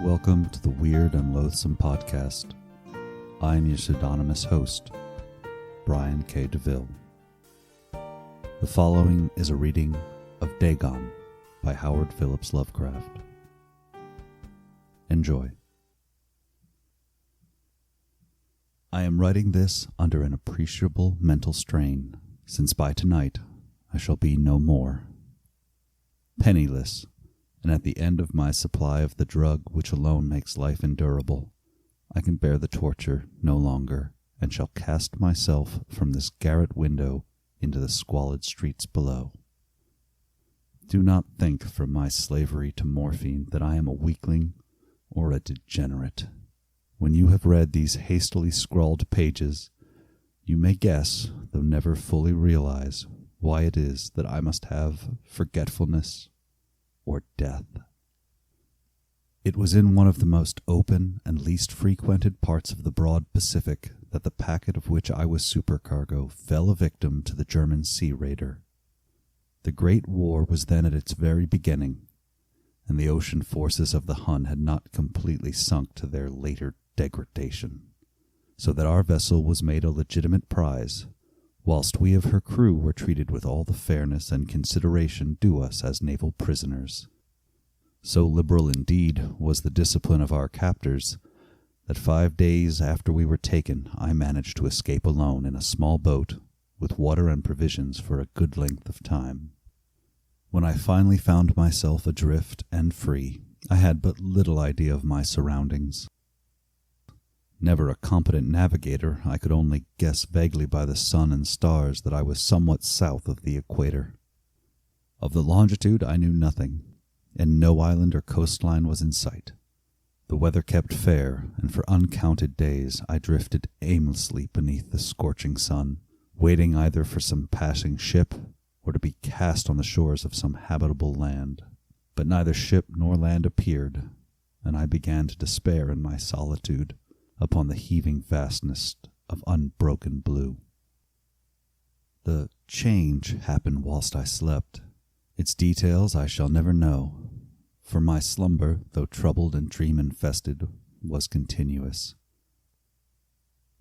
Welcome to the Weird and Loathsome Podcast. I am your pseudonymous host, bryankdevil. The following is a reading of Dagon by Howard Phillips Lovecraft. Enjoy. I am writing this under an appreciable mental strain, since by tonight I shall be no more. Penniless, and at the end of my supply of the drug which alone makes life endurable, I can bear the torture no longer, and shall cast myself from this garret window into the squalid streets below. Do not think from my slavery to morphine that I am a weakling or a degenerate. When you have read these hastily scrawled pages, you may guess, though never fully realize, why it is that I must have forgetfulness or death. It was in one of the most open and least frequented parts of the broad Pacific that the packet of which I was supercargo fell a victim to the German sea raider. The Great War was then at its very beginning, and the ocean forces of the Hun had not completely sunk to their later degradation, so that our vessel was made a legitimate prize, whilst we of her crew were treated with all the fairness and consideration due us as naval prisoners. So liberal indeed was the discipline of our captors that 5 days after we were taken I managed to escape alone in a small boat with water and provisions for a good length of time. When I finally found myself adrift and free, I had but little idea of my surroundings. Never a competent navigator, I could only guess vaguely by the sun and stars that I was somewhat south of the equator. Of the longitude I knew nothing, and no island or coastline was in sight. The weather kept fair, and for uncounted days I drifted aimlessly beneath the scorching sun, waiting either for some passing ship or to be cast on the shores of some habitable land. But neither ship nor land appeared, and I began to despair in my solitude upon the heaving vastness of unbroken blue. The change happened whilst I slept. Its details I shall never know, for my slumber, though troubled and dream-infested, was continuous.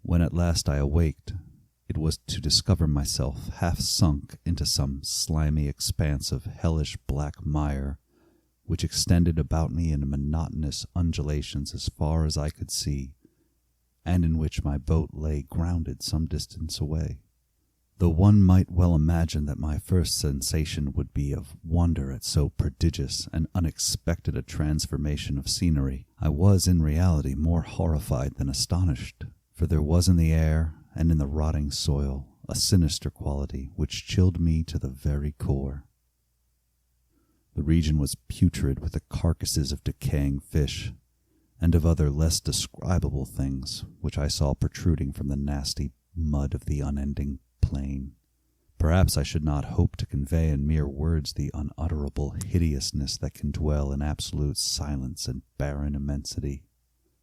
When at last I awaked, it was to discover myself half sunk into some slimy expanse of hellish black mire, which extended about me in monotonous undulations as far as I could see, and in which my boat lay grounded some distance away. Though one might well imagine that my first sensation would be of wonder at so prodigious and unexpected a transformation of scenery, I was in reality more horrified than astonished, for there was in the air and in the rotting soil a sinister quality which chilled me to the very core. The region was putrid with the carcasses of decaying fish, and of other less describable things which I saw protruding from the nasty mud of the unending plain. Perhaps I should not hope to convey in mere words the unutterable hideousness that can dwell in absolute silence and barren immensity.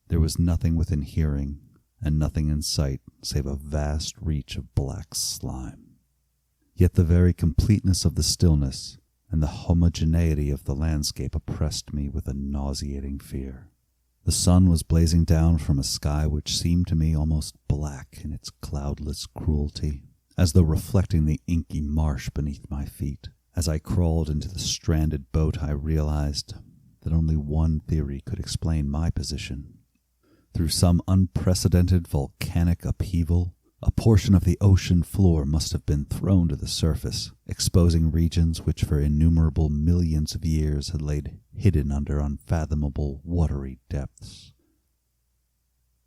There was nothing within hearing, and nothing in sight save a vast reach of black slime. Yet the very completeness of the stillness and the homogeneity of the landscape oppressed me with a nauseating fear. The sun was blazing down from a sky which seemed to me almost black in its cloudless cruelty, as though reflecting the inky marsh beneath my feet. As I crawled into the stranded boat, I realized that only one theory could explain my position. Through some unprecedented volcanic upheaval, a portion of the ocean floor must have been thrown to the surface, exposing regions which for innumerable millions of years had laid hidden under unfathomable watery depths.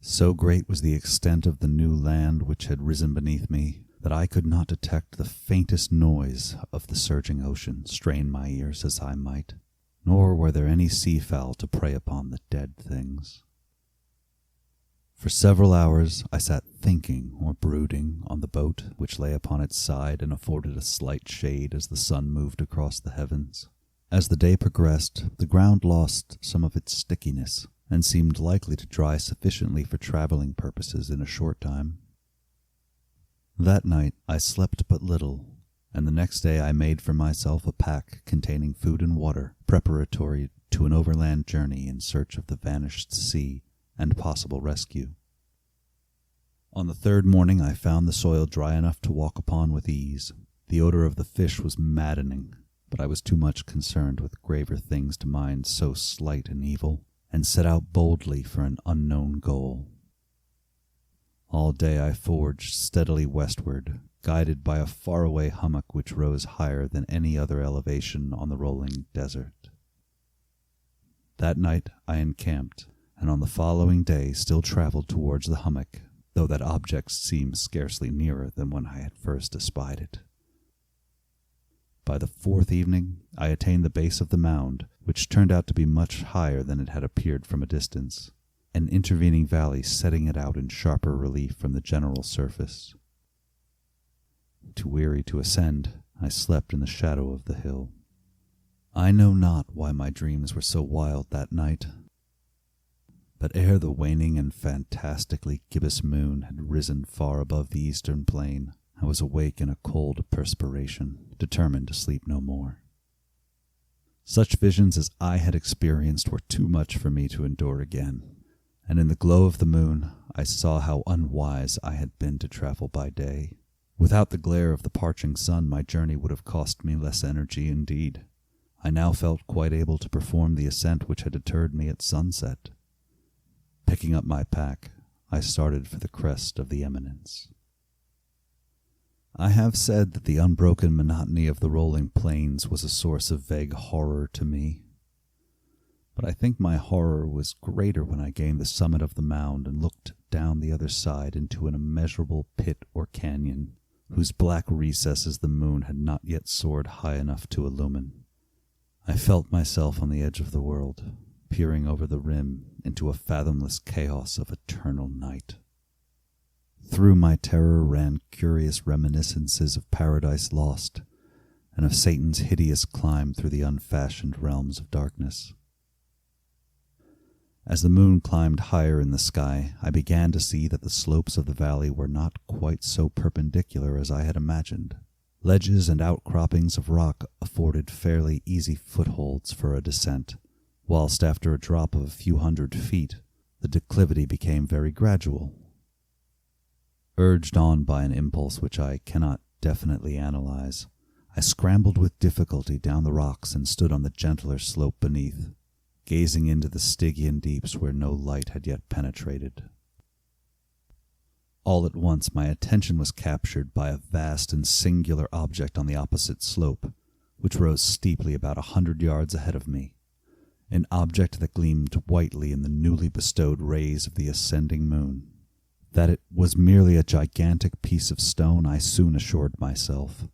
So great was the extent of the new land which had risen beneath me that I could not detect the faintest noise of the surging ocean, strain my ears as I might, nor were there any seafowl to prey upon the dead things. For several hours I sat thinking or brooding on the boat, which lay upon its side and afforded a slight shade as the sun moved across the heavens. As the day progressed, the ground lost some of its stickiness, and seemed likely to dry sufficiently for traveling purposes in a short time. That night I slept but little, and the next day I made for myself a pack containing food and water, preparatory to an overland journey in search of the vanished sea and possible rescue. On the third morning I found the soil dry enough to walk upon with ease. The odor of the fish was maddening, but I was too much concerned with graver things to mind so slight an evil, and set out boldly for an unknown goal. All day I forged steadily westward, guided by a faraway hummock which rose higher than any other elevation on the rolling desert. That night I encamped, and on the following day still traveled towards the hummock, though that object seemed scarcely nearer than when I had first espied it. By the fourth evening I attained the base of the mound, which turned out to be much higher than it had appeared from a distance, an intervening valley setting it out in sharper relief from the general surface. Too weary to ascend, I slept in the shadow of the hill. I know not why my dreams were so wild that night, but ere the waning and fantastically gibbous moon had risen far above the eastern plain, I was awake in a cold perspiration, determined to sleep no more. Such visions as I had experienced were too much for me to endure again, and in the glow of the moon I saw how unwise I had been to travel by day. Without the glare of the parching sun, my journey would have cost me less energy indeed. I now felt quite able to perform the ascent which had deterred me at sunset. Picking up my pack, I started for the crest of the eminence. I have said that the unbroken monotony of the rolling plains was a source of vague horror to me. But I think my horror was greater when I gained the summit of the mound and looked down the other side into an immeasurable pit or canyon, whose black recesses the moon had not yet soared high enough to illumine. I felt myself on the edge of the world, peering over the rim into a fathomless chaos of eternal night. Through my terror ran curious reminiscences of Paradise Lost, and of Satan's hideous climb through the unfashioned realms of darkness. As the moon climbed higher in the sky, I began to see that the slopes of the valley were not quite so perpendicular as I had imagined. Ledges and outcroppings of rock afforded fairly easy footholds for a descent, whilst after a drop of a few hundred feet, the declivity became very gradual. Urged on by an impulse which I cannot definitely analyze, I scrambled with difficulty down the rocks and stood on the gentler slope beneath, gazing into the Stygian deeps where no light had yet penetrated. All at once my attention was captured by a vast and singular object on the opposite slope, which rose steeply about 100 yards ahead of me, an object that gleamed whitely in the newly bestowed rays of the ascending moon. That it was merely a gigantic piece of stone I soon assured myself,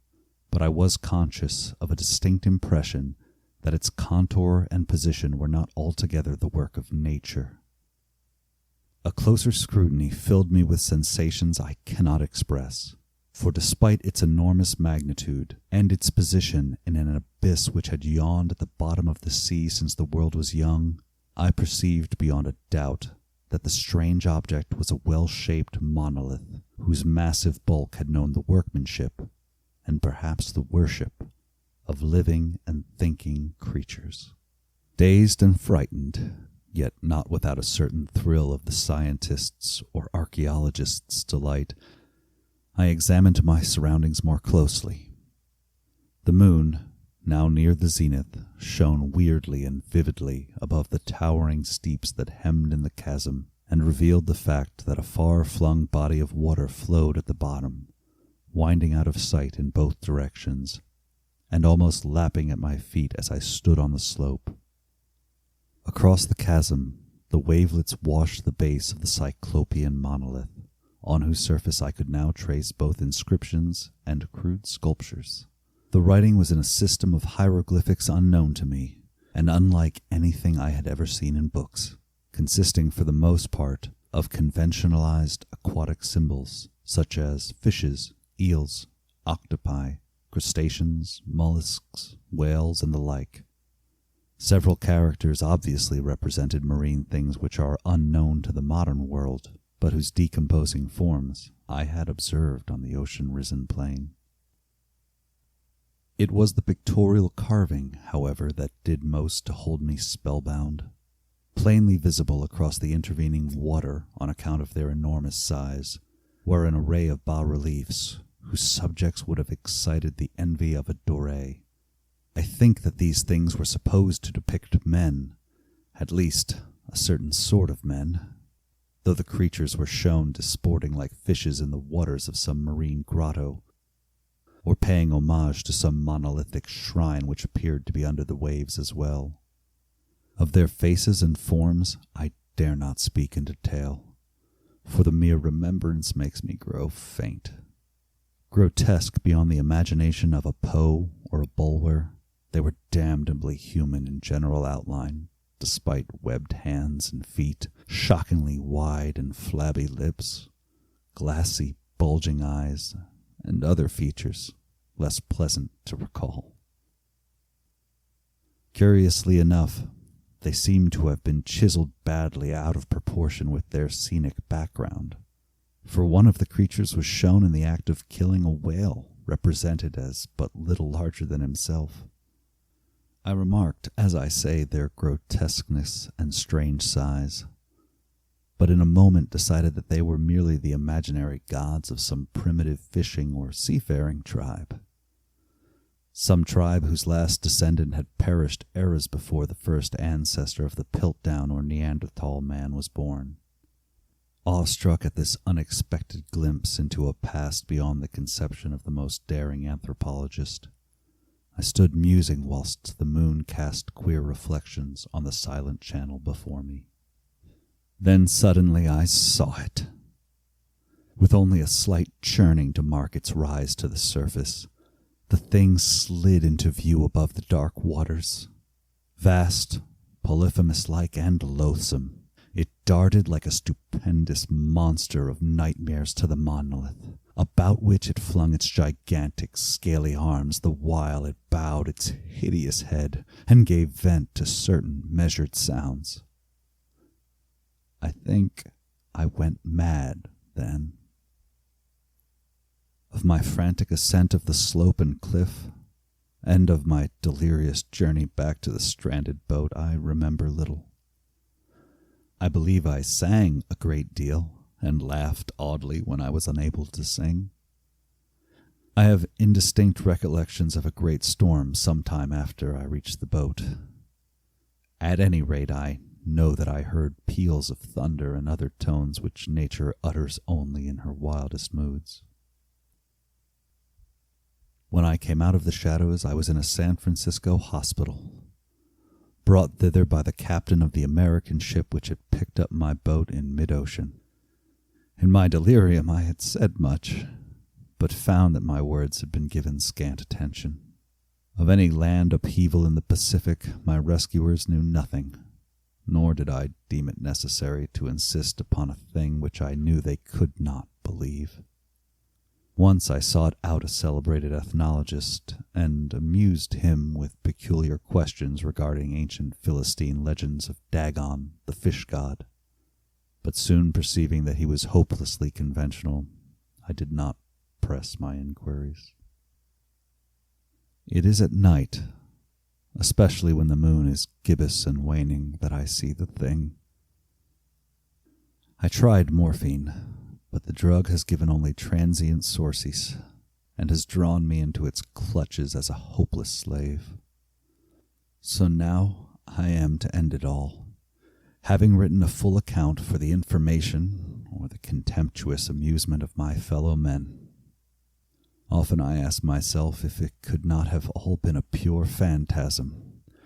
but I was conscious of a distinct impression that its contour and position were not altogether the work of nature. A closer scrutiny filled me with sensations I cannot express, for despite its enormous magnitude and its position in an abyss which had yawned at the bottom of the sea since the world was young, I perceived beyond a doubt that the strange object was a well-shaped monolith whose massive bulk had known the workmanship, and perhaps the worship, of living and thinking creatures. Dazed and frightened, yet not without a certain thrill of the scientist's or archaeologist's delight, I examined my surroundings more closely. The moon, now near the zenith, shone weirdly and vividly above the towering steeps that hemmed in the chasm, and revealed the fact that a far-flung body of water flowed at the bottom, winding out of sight in both directions, and almost lapping at my feet as I stood on the slope. Across the chasm, the wavelets washed the base of the Cyclopean monolith, on whose surface I could now trace both inscriptions and crude sculptures. The writing was in a system of hieroglyphics unknown to me, and unlike anything I had ever seen in books, consisting for the most part of conventionalized aquatic symbols, such as fishes, eels, octopi, crustaceans, mollusks, whales, and the like. Several characters obviously represented marine things which are unknown to the modern world, but whose decomposing forms I had observed on the ocean-risen plain. It was the pictorial carving, however, that did most to hold me spellbound. Plainly visible across the intervening water on account of their enormous size were an array of bas-reliefs whose subjects would have excited the envy of a Doré. I think that these things were supposed to depict men, at least a certain sort of men, though the creatures were shown disporting like fishes in the waters of some marine grotto, or paying homage to some monolithic shrine which appeared to be under the waves as well. Of their faces and forms I dare not speak in detail, for the mere remembrance makes me grow faint. Grotesque beyond the imagination of a Poe or a Bulwer, they were damnably human in general outline, despite webbed hands and feet, shockingly wide and flabby lips, glassy, bulging eyes, and other features less pleasant to recall. Curiously enough, they seem to have been chiseled badly out of proportion with their scenic background, for one of the creatures was shown in the act of killing a whale, represented as but little larger than himself. I remarked, as I say, their grotesqueness and strange size, but in a moment decided that they were merely the imaginary gods of some primitive fishing or seafaring tribe. Some tribe whose last descendant had perished eras before the first ancestor of the Piltdown or Neanderthal man was born. Awestruck at this unexpected glimpse into a past beyond the conception of the most daring anthropologist, I stood musing whilst the moon cast queer reflections on the silent channel before me. Then suddenly I saw it. With only a slight churning to mark its rise to the surface, the thing slid into view above the dark waters. Vast, Polyphemus-like and loathsome, it darted like a stupendous monster of nightmares to the monolith, about which it flung its gigantic, scaly arms the while it bowed its hideous head and gave vent to certain measured sounds. I think I went mad then. Of my frantic ascent of the slope and cliff, and of my delirious journey back to the stranded boat, I remember little. I believe I sang a great deal, and laughed oddly when I was unable to sing. I have indistinct recollections of a great storm some time after I reached the boat. At any rate, I know that I heard peals of thunder and other tones which nature utters only in her wildest moods. When I came out of the shadows, I was in a San Francisco hospital, brought thither by the captain of the American ship which had picked up my boat in mid-ocean. In my delirium I had said much, but found that my words had been given scant attention. Of any land upheaval in the Pacific my rescuers knew nothing, nor did I deem it necessary to insist upon a thing which I knew they could not believe. Once I sought out a celebrated ethnologist, and amused him with peculiar questions regarding ancient Philistine legends of Dagon, the fish god. But soon perceiving that he was hopelessly conventional, I did not press my inquiries. It is at night, especially when the moon is gibbous and waning, that I see the thing. I tried morphine, but the drug has given only transient sources, and has drawn me into its clutches as a hopeless slave. So now I am to end it all, having written a full account for the information or the contemptuous amusement of my fellow men. Often I ask myself if it could not have all been a pure phantasm,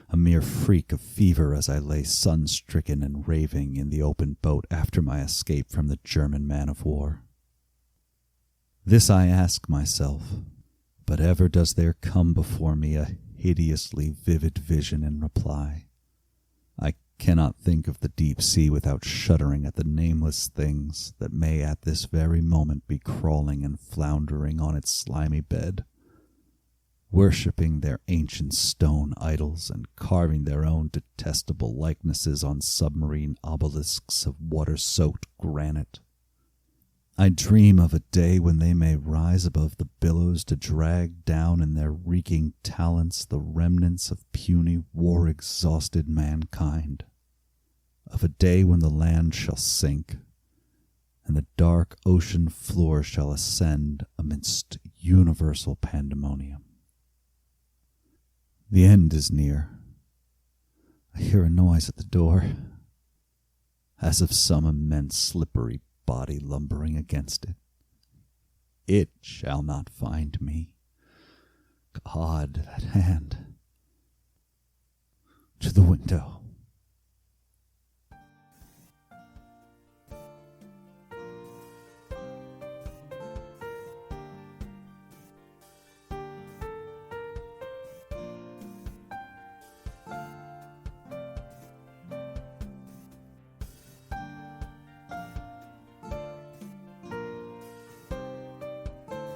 a mere freak of fever as I lay sun-stricken and raving in the open boat after my escape from the German man-of-war. This I ask myself, but ever does there come before me a hideously vivid vision in reply. I cannot think of the deep sea without shuddering at the nameless things that may at this very moment be crawling and floundering on its slimy bed, worshipping their ancient stone idols and carving their own detestable likenesses on submarine obelisks of water-soaked granite. I dream of a day when they may rise above the billows to drag down in their reeking talons the remnants of puny, war-exhausted mankind. Of a day when the land shall sink, and the dark ocean floor shall ascend amidst universal pandemonium. The end is near. I hear a noise at the door, as of some immense slippery body lumbering against it. It shall not find me. God, that hand. To the window.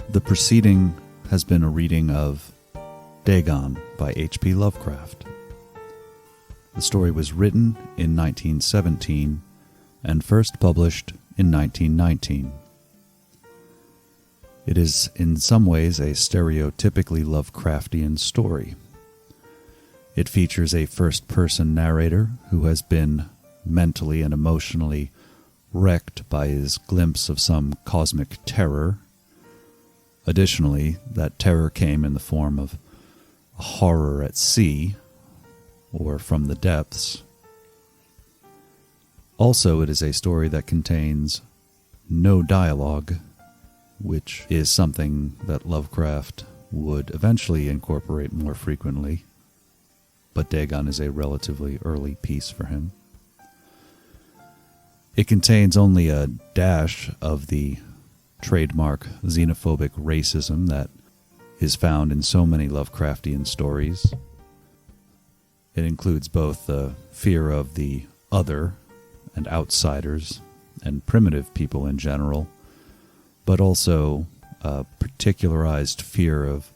The preceding has been a reading of Dagon by H.P. Lovecraft. The story was written in 1917 and first published in 1919. It is in some ways a stereotypically Lovecraftian story. It features a first-person narrator who has been mentally and emotionally wrecked by his glimpse of some cosmic terror. Additionally, that terror came in the form of a horror at sea, or from the depths. Also, it is a story that contains no dialogue, which is something that Lovecraft would eventually incorporate more frequently, but Dagon is a relatively early piece for him. It contains only a dash of the trademark xenophobic racism that is found in so many Lovecraftian stories. It includes both the fear of the other and outsiders and primitive people in general, but also a particularized fear of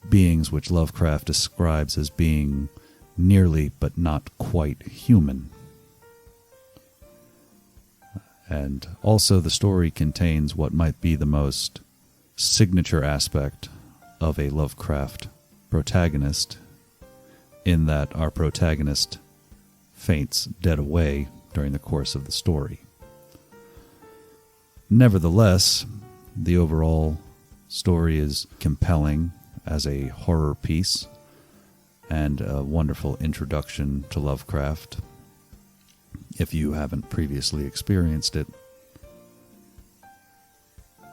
beings which Lovecraft describes as being nearly but not quite human. And also the story contains what might be the most signature aspect of a Lovecraft protagonist, in that our protagonist faints dead away during the course of the story. Nevertheless, the overall story is compelling as a horror piece and a wonderful introduction to Lovecraft, if you haven't previously experienced it.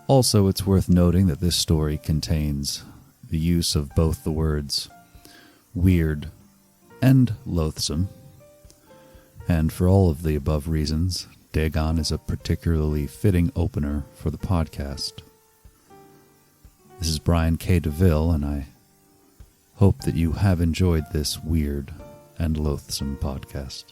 Also, it's worth noting that this story contains the use of both the words weird and loathsome, and for all of the above reasons, Dagon is a particularly fitting opener for the podcast. This is Brian K. DeVille, and I hope that you have enjoyed this weird and loathsome podcast.